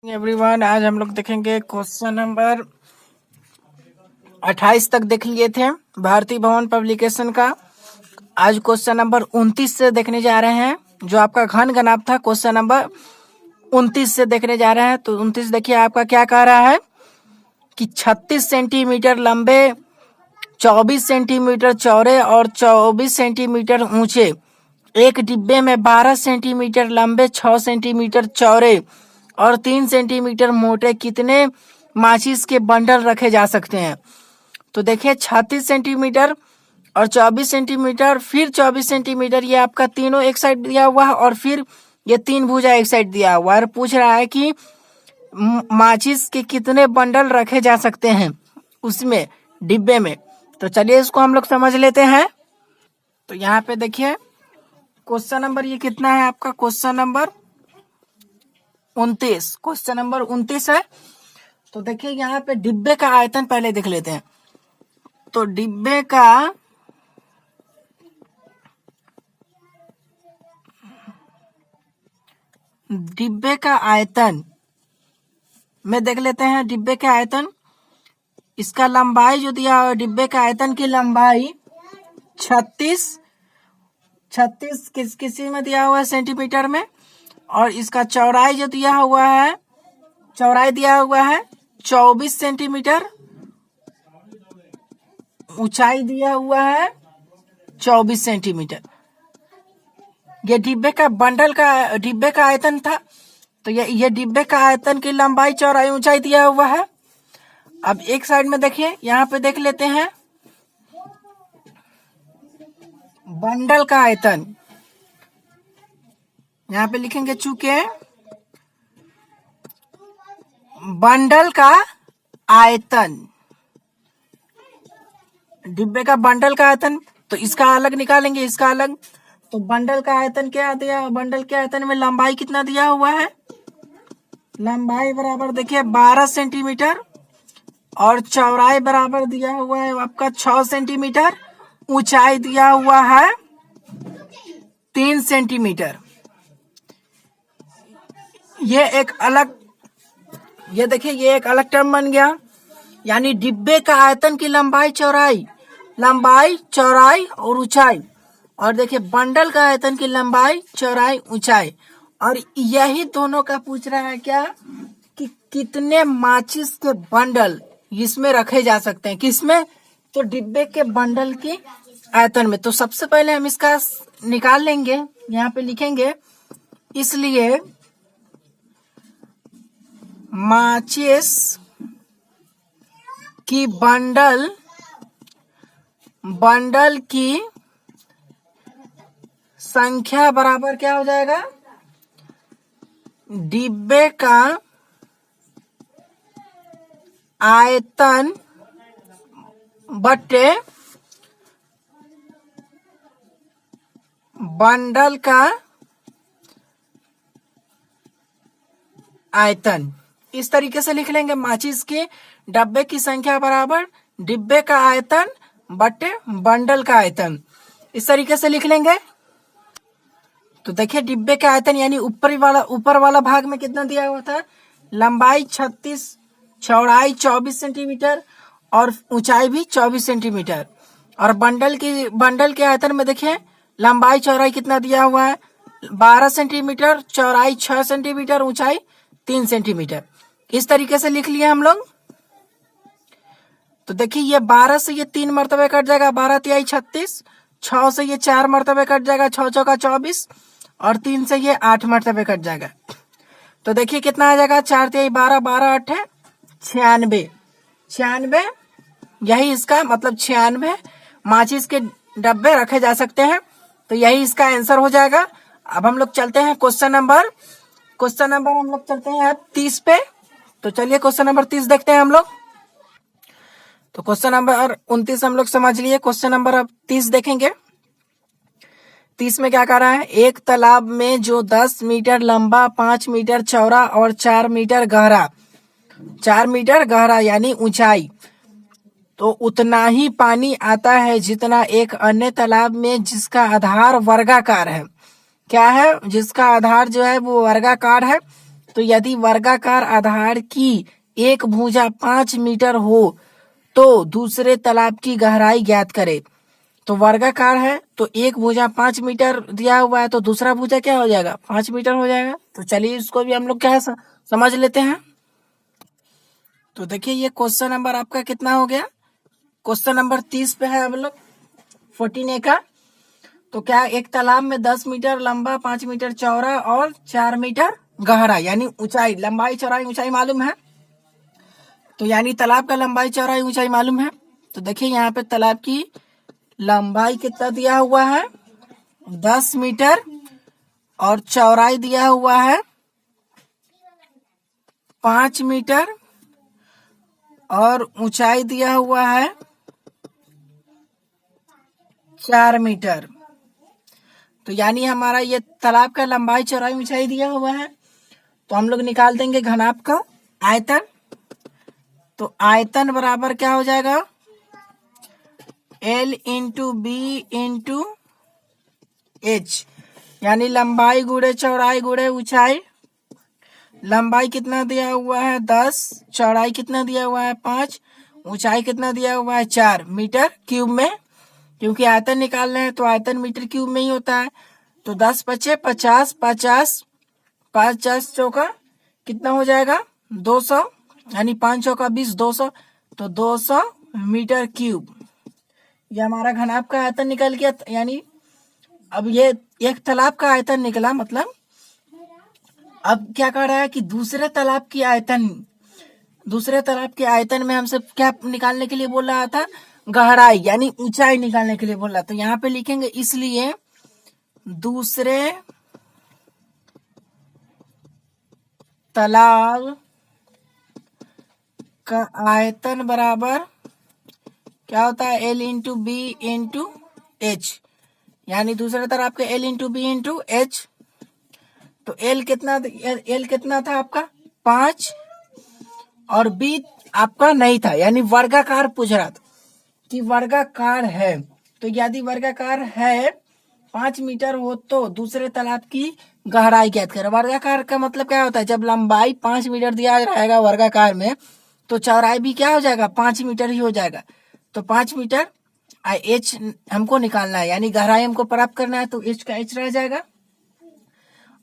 Everyone, आज हम लोग देखेंगे क्वेश्चन नंबर 28 तक देख लिए थे भारतीय भवन पब्लिकेशन का। आज क्वेश्चन नंबर 29 से देखने जा रहे हैं, जो आपका घन गणांक था। क्वेश्चन नंबर 29 से देखने जा रहे हैं। तो 29 देखिए आपका क्या कह रहा है कि 36 सेंटीमीटर लंबे, 24 सेंटीमीटर चौड़े और 24 सेंटीमीटर ऊंचे एक डिब्बे में 12 सेंटीमीटर लंबे, 6 सेंटीमीटर चौड़े और 3 सेंटीमीटर मोटे कितने माचिस के बंडल रखे जा सकते हैं। तो देखिए 36 सेंटीमीटर और 24 सेंटीमीटर, फिर 24 सेंटीमीटर, ये आपका तीनों एक साइड दिया हुआ है और फिर ये तीन भुजा एक साइड दिया हुआ है। और पूछ रहा है कि माचिस के कितने बंडल रखे जा सकते हैं उसमें डिब्बे में। तो चलिए इसको हम लोग समझ लेते हैं। तो यहाँ पे देखिए क्वेश्चन नंबर ये कितना है आपका, क्वेश्चन नंबर 29। क्वेश्चन नंबर 29 है। तो देखिए यहाँ पे डिब्बे का आयतन पहले देख लेते हैं। तो डिब्बे का आयतन में देख लेते हैं। डिब्बे का आयतन, इसका लंबाई जो दिया हुआ, डिब्बे का आयतन की लंबाई 36 किसी में दिया हुआ है सेंटीमीटर में, और इसका चौड़ाई जो दिया हुआ है, चौड़ाई दिया हुआ है 24 सेंटीमीटर, ऊंचाई दिया हुआ है 24 सेंटीमीटर। ये डिब्बे का आयतन था। तो ये डिब्बे का आयतन की लंबाई, चौड़ाई, ऊंचाई दिया हुआ है। अब एक साइड में देखिए, यहाँ पे देख लेते हैं बंडल का आयतन। यहाँ पे लिखेंगे, चूंकि बंडल का आयतन, डिब्बे का बंडल का आयतन, तो इसका अलग निकालेंगे, इसका अलग। तो बंडल का आयतन क्या दिया, बंडल के आयतन में लंबाई कितना दिया हुआ है, लंबाई बराबर देखिए 12 सेंटीमीटर और चौड़ाई बराबर दिया हुआ है आपका 6 सेंटीमीटर, ऊंचाई दिया हुआ है 3 सेंटीमीटर। ये देखिए ये एक अलग टर्म बन गया। यानी डिब्बे का आयतन की लंबाई, चौड़ाई और ऊंचाई, और देखिए बंडल का आयतन की लंबाई, चौड़ाई, ऊंचाई। और यही दोनों का पूछ रहा है क्या, कि कितने माचिस के बंडल इसमें रखे जा सकते हैं, किसमें, तो डिब्बे के बंडल की आयतन में। तो सबसे पहले हम इसका निकाल लेंगे, यहाँ पे लिखेंगे, इसलिए माचिस की बंडल की संख्या बराबर क्या हो जाएगा, डिब्बे का आयतन बटे बंडल का आयतन। इस तरीके से लिख लेंगे, माचिस के डब्बे की संख्या बराबर डिब्बे का आयतन बटे बंडल का आयतन। इस तरीके से लिख लेंगे। तो देखिए डिब्बे का आयतन यानी ऊपर वाला भाग में कितना दिया हुआ था, लंबाई 36, चौड़ाई 24 सेंटीमीटर और ऊंचाई भी 24 सेंटीमीटर। और बंडल के आयतन में देखिए लंबाई, चौड़ाई कितना दिया हुआ है, 12 सेंटीमीटर, चौड़ाई 6 सेंटीमीटर, ऊंचाई 3 सेंटीमीटर। इस तरीके से लिख लिए हम लोग। तो देखिए ये 12 से ये 3 मरतबे कट जाएगा, 12 तिहाई 36, 6 से ये 4 मरतबे कट जाएगा, 6 चौका 24, और 3 से ये 8 मरतबे कट जाएगा। तो देखिए कितना आ जाएगा, 4 तिहाई 12, 12 8 96। यही इसका मतलब 96 माचिस के डब्बे रखे जा सकते हैं। तो यही इसका आंसर हो जाएगा। अब हम लोग चलते हैं क्वेश्चन नंबर हम लोग चलते हैं अब 30 पे। तो चलिए क्वेश्चन नंबर 30 देखते हैं हम लोग। तो क्वेश्चन नंबर 29 हम लोग समझ लिए, क्वेश्चन नंबर अब 30 देखेंगे। 30 में क्या कह रहा है, एक तालाब में जो 10 मीटर लंबा, 5 मीटर चौड़ा और 4 मीटर गहरा यानी ऊंचाई, तो उतना ही पानी आता है जितना एक अन्य तालाब में जिसका आधार वर्गाकार है। क्या है, जिसका आधार जो है वो वर्गाकार है। तो यदि वर्गाकार आधार की एक भुजा 5 मीटर हो तो दूसरे तालाब की गहराई ज्ञात करे। तो वर्गाकार है तो एक भुजा 5 मीटर दिया हुआ है, तो दूसरा भुजा क्या हो जाएगा, 5 मीटर हो जाएगा। तो चलिए इसको भी हम लोग क्या समझ लेते हैं। तो देखिए ये क्वेश्चन नंबर आपका कितना हो गया, क्वेश्चन नंबर 30 पे है हम लोग 14A का। तो क्या एक तालाब में 10 मीटर लंबा, 5 मीटर चौड़ा और 4 मीटर गहरा, यानी ऊंचाई, लंबाई चौड़ाई ऊंचाई मालूम है। तो यानी तालाब का लंबाई चौड़ाई ऊंचाई मालूम है। तो देखिए यहाँ पे तालाब की लंबाई कितना दिया हुआ है, 10 मीटर, और चौड़ाई दिया हुआ है 5 मीटर, और ऊंचाई दिया हुआ है 4 मीटर। तो यानी हमारा ये तालाब का लंबाई चौड़ाई ऊंचाई दिया हुआ है। तो हम लोग निकाल देंगे घनाभ का आयतन। तो आयतन बराबर क्या हो जाएगा, L into B into H, यानी लंबाई गुणे चौड़ाई गुणे ऊंचाई। लंबाई कितना दिया हुआ है 10, चौड़ाई कितना दिया हुआ है 5, ऊंचाई कितना दिया हुआ है 4 मीटर क्यूब में, क्योंकि आयतन निकालना है तो आयतन मीटर क्यूब में ही होता है। तो 10 पचे 50, 50 5 चौका कितना हो जाएगा 200, यानी 5 चौका 20, 200, तो 200 मीटर क्यूब ये हमारा घनाभ का आयतन निकल गया। यानी अब ये एक तालाब का आयतन निकला, मतलब अब क्या कर रहा है कि दूसरे तालाब की आयतन, दूसरे तालाब के आयतन में हमसे क्या निकालने के लिए बोल रहा था, गहराई यानी ऊंचाई निकालने के लिए बोल रहा। तो यहाँ पे लिखेंगे इसलिए दूसरे तालाब का आयतन बराबर क्या होता है, L into B into H, यानी दूसरे तरफ के L into B into H. तो L कितना था आपका 5, और B आपका नहीं था, यानी वर्गाकार पूछ रहा था कि वर्गाकार है। तो यदि वर्गाकार है 5 मीटर हो तो दूसरे तालाब की गहराई ज्ञात करें। वर्गाकार का मतलब क्या होता है, जब लंबाई 5 मीटर दिया रहेगा वर्गाकार में तो चौड़ाई भी क्या हो जाएगा 5 मीटर ही हो जाएगा। तो 5 मीटर एच हमको निकालना है, यानी गहराई हमको प्राप्त करना है, तो एच का एच रह जाएगा।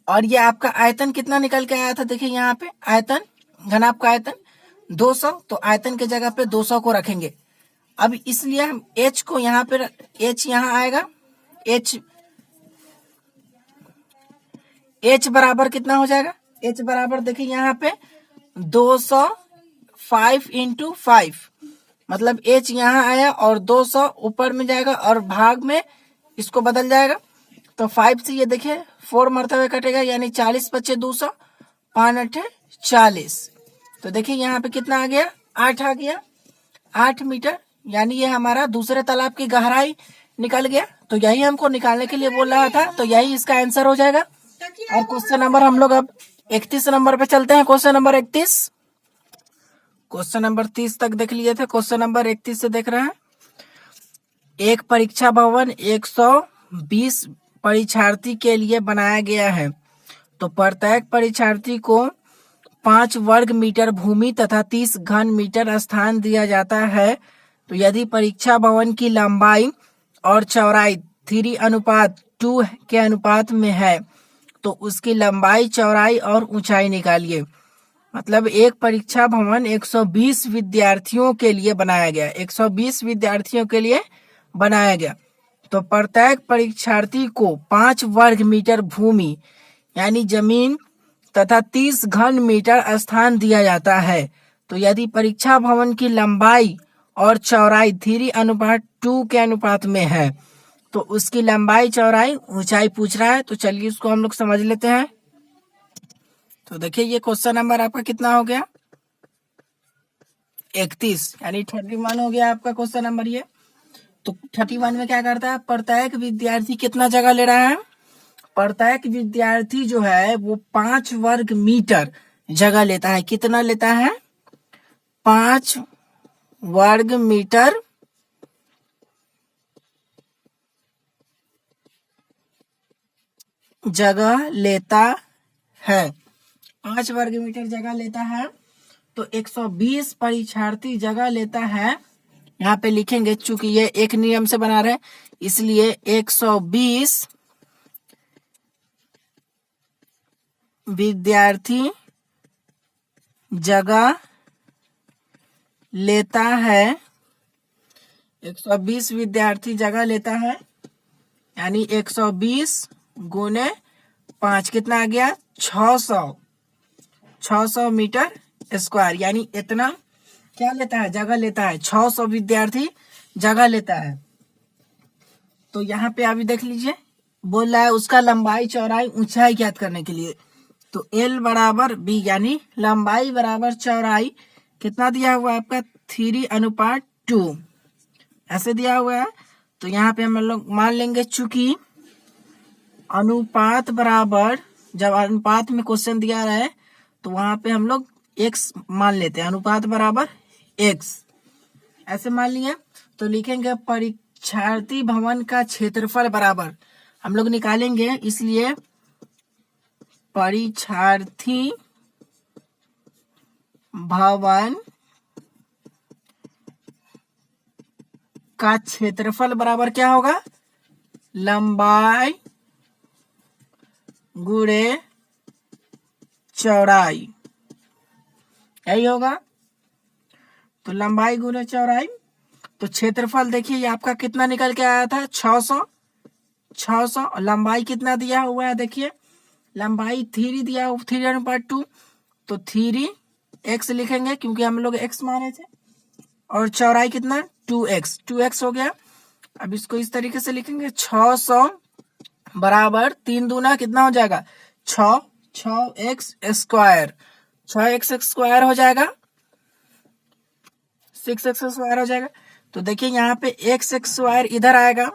और ये आपका आयतन कितना निकल के आया था, देखिए यहाँ पे आयतन, घनाभ का आयतन 200, तो आयतन के जगह पे 200 को रखेंगे। अब इसलिए हम एच को यहाँ पे, एच यहाँ आएगा, एच बराबर कितना हो जाएगा, एच बराबर देखिए यहाँ पे 200 5 इंटू 5, मतलब एच यहाँ आया और 200 ऊपर में जाएगा और भाग में इसको बदल जाएगा। तो 5 से ये देखिए 4 मरते कटेगा, यानी 40 पच्चे 200, 5 अट्ठे 40। तो देखिए यहाँ पे कितना आ गया 8 आ गया, 8 मीटर, यानी ये हमारा दूसरे तालाब की गहराई निकल गया। तो यही हमको निकालने के लिए बोल रहा था, तो यही इसका आंसर हो जाएगा। और क्वेश्चन नंबर हम लोग अब 31 नंबर पे चलते हैं। क्वेश्चन नंबर 31, क्वेश्चन नंबर 30 तक देख लिए थे, क्वेश्चन नंबर 31 से देख रहे हैं। एक परीक्षा भवन 120 परीक्षार्थी के लिए बनाया गया है। तो प्रत्येक परीक्षार्थी को 5 वर्ग मीटर भूमि तथा 30 घन मीटर स्थान दिया जाता है। तो यदि परीक्षा भवन की लंबाई और चौड़ाई 3:2 के अनुपात में है तो उसकी लंबाई, चौड़ाई और ऊंचाई निकालिए। मतलब एक परीक्षा भवन 120 विद्यार्थियों के लिए बनाया गया, 120 विद्यार्थियों के लिए बनाया गया। तो प्रत्येक परीक्षार्थी को 5 वर्ग मीटर भूमि यानी जमीन तथा 30 घन मीटर स्थान दिया जाता है। तो यदि परीक्षा भवन की लंबाई और चौड़ाई 3:2 के अनुपात में है तो उसकी लंबाई, चौड़ाई, ऊंचाई पूछ रहा है। तो चलिए इसको हम लोग समझ लेते हैं। तो देखिए ये क्वेश्चन नंबर आपका कितना हो गया 31, यानी 31 हो गया आपका क्वेश्चन नंबर ये। तो 31 में क्या करता है, प्रत्येक विद्यार्थी कितना जगह ले रहा है, प्रत्येक विद्यार्थी जो है वो 5 वर्ग मीटर जगह लेता है। कितना लेता है 5 वर्ग मीटर जगह लेता है। 5 वर्ग मीटर जगह लेता है, तो 120 परीक्षार्थी जगह लेता है। यहाँ पे लिखेंगे, चूंकि ये एक नियम से बना रहे इसलिए 120 विद्यार्थी जगह लेता है। 120 विद्यार्थी जगह लेता है, यानी 120 गुने 5 कितना आ गया, 600 मीटर स्क्वायर, यानी इतना क्या लेता है, जगह लेता है। 600 विद्यार्थी जगह लेता है। तो यहाँ पे अभी देख लीजिए, बोल रहा है उसका लंबाई चौड़ाई ऊंचाई ज्ञात करने के लिए। तो L बराबर B, यानी लंबाई बराबर चौड़ाई कितना दिया हुआ है आपका, 3:2 ऐसे दिया हुआ है। तो यहाँ पे हम लोग मान लेंगे, चूंकि अनुपात बराबर, जब अनुपात में क्वेश्चन दिया रहा है तो वहां पे हम लोग x मान लेते हैं, अनुपात बराबर x ऐसे मान लिया। तो लिखेंगे परीक्षार्थी भवन का क्षेत्रफल बराबर, हम लोग निकालेंगे, इसलिए परीक्षार्थी भवन का क्षेत्रफल बराबर क्या होगा, लंबाई गुणे चौड़ाई, यही होगा। तो लंबाई गुणे चौड़ाई, तो क्षेत्रफल देखिए ये आपका कितना निकल के आया था, 600 और लंबाई कितना दिया हुआ है, देखिए लंबाई 3 दिया, 3/2, तो 3x लिखेंगे क्योंकि हम लोग x माने थे, और चौड़ाई कितना, 2x हो गया। अब इसको इस तरीके से लिखेंगे, 600 बराबर 3 दूना कितना हो जाएगा, 6x स्क्वायर, 6x स्क्वायर हो जाएगा, 6x स्क्वायर हो जाएगा। तो देखिए यहाँ पे x स्क्वायर इधर आएगा,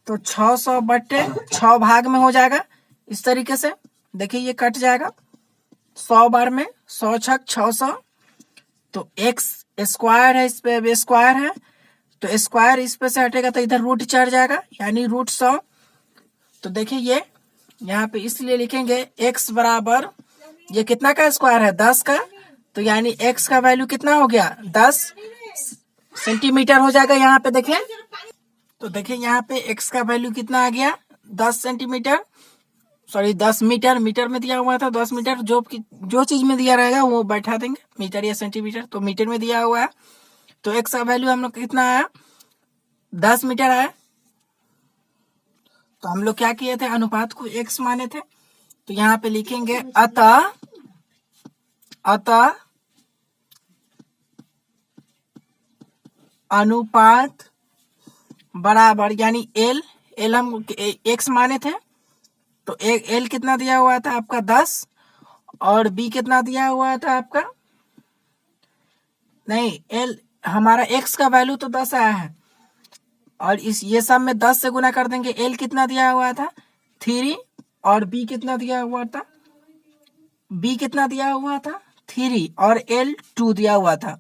तो 600/6 भाग में हो जाएगा इस तरीके से। देखिए ये कट जाएगा 100 बार में, 100 छक 600, तो x स्क्वायर है, इस पे स्क्वायर है, तो स्क्वायर इस पे से हटेगा तो इधर रूट चढ़ जाएगा, यानी √100। तो देखिए ये यहाँ पे इसलिए लिखेंगे x बराबर, ये कितना का स्क्वायर है, 10 का, तो यानी x का वैल्यू कितना हो गया, 10 सेंटीमीटर हो जाएगा। यहाँ पे देखें, तो देखिए यहाँ पे x का वैल्यू कितना आ गया, 10 सेंटीमीटर, सॉरी 10 मीटर, मीटर में दिया हुआ था 10 मीटर, जो चीज में दिया रहेगा वो बैठा देंगे, मीटर या सेंटीमीटर, तो मीटर में दिया हुआ है। तो x का वैल्यू हम लोग कितना आया, 10 मीटर आया। तो हम लोग क्या किए थे, अनुपात को x माने थे। तो यहाँ पे लिखेंगे अतः अनुपात बराबर, यानी L हम x माने थे, तो L कितना दिया हुआ था आपका 10, और B कितना दिया हुआ था आपका, नहीं L हमारा x का वैल्यू तो 10 आया है, और ये सब में 10 से गुना कर देंगे। L कितना दिया हुआ था 3, और B कितना दिया हुआ था, B कितना दिया हुआ था 3, और L 2 दिया हुआ था,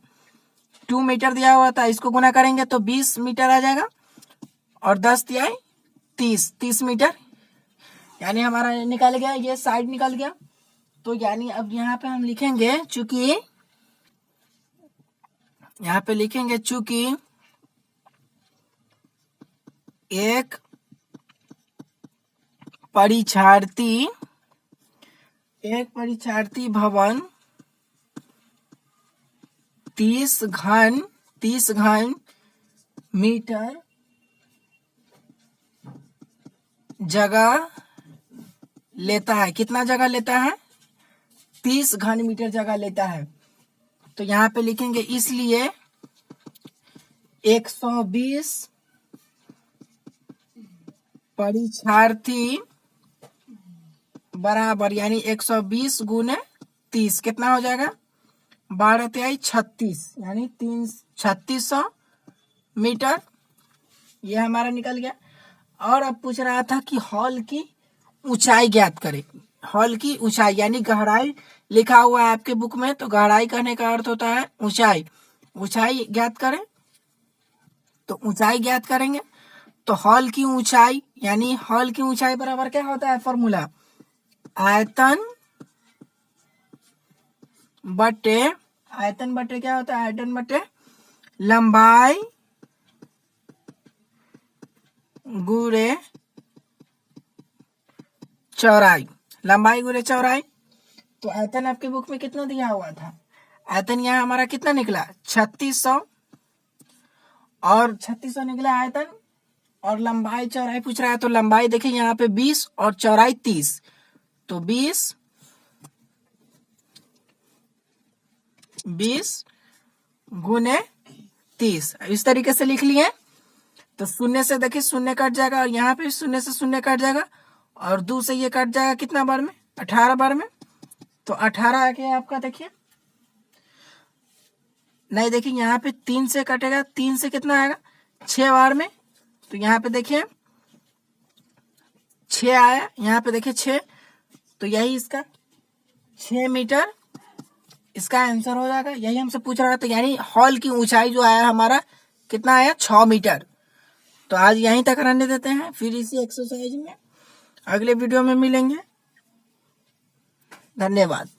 2 मीटर दिया हुआ था। इसको गुना करेंगे तो 20 मीटर आ जाएगा, और 10 दिया 30 मीटर, यानी हमारा निकल गया, ये साइड निकल गया। तो यानी अब यहाँ पे हम लिखेंगे, चूंकि यहाँ पे लिखेंगे, चूंकि एक परीक्षार्थी भवन 30 घन मीटर जगह लेता है। कितना जगह लेता है, 30 घन मीटर जगह लेता है। तो यहाँ पे लिखेंगे, इसलिए 120 परीक्षार्थी बराबर, यानी 120 गुने 30 कितना हो जाएगा, 12 तिहाई 36, यानी 3600 मीटर, ये हमारा निकल गया। और अब पूछ रहा था कि हॉल की ऊंचाई ज्ञात करें। हॉल की ऊंचाई यानी गहराई लिखा हुआ है आपके बुक में, तो गहराई कहने का अर्थ होता है ऊंचाई। ऊंचाई ज्ञात करें, तो ऊंचाई ज्ञात करेंगे। तो हॉल की ऊंचाई, यानी हॉल की ऊंचाई बराबर क्या होता है, फॉर्मूला आयतन बटे आयतन बटे क्या होता है, आयतन बटे लंबाई गुणे चौड़ाई, लंबाई गुणे चौड़ाई। तो आयतन आपके बुक में कितना दिया हुआ था, आयतन यहाँ हमारा कितना निकला 3600, और 3600 निकला आयतन, और लंबाई चौड़ाई पूछ रहा है, तो लंबाई देखिए यहाँ पे 20 और चौड़ाई 30, तो 20 गुने 30 इस तरीके से लिख लिए। तो शून्य से देखिए शून्य कट जाएगा, और यहाँ पे शून्य से शून्य कट जाएगा, और 2 से ये कट जाएगा कितना बार में, 18 बार में। तो 18 आ गया आपका, देखिए नहीं देखिए यहाँ पे 3 से कटेगा, 3 से कितना आएगा 6 बार में। तो यहाँ पे देखिए 6 आया, यहाँ पे देखिए 6, तो यही इसका 6 मीटर इसका आंसर हो जाएगा। यही हमसे पूछ रहा था, यानी हॉल की ऊंचाई जो आया हमारा कितना आया 6 मीटर। तो आज यहीं तक रहने देते हैं, फिर इसी एक्सरसाइज में अगले वीडियो में मिलेंगे। धन्यवाद।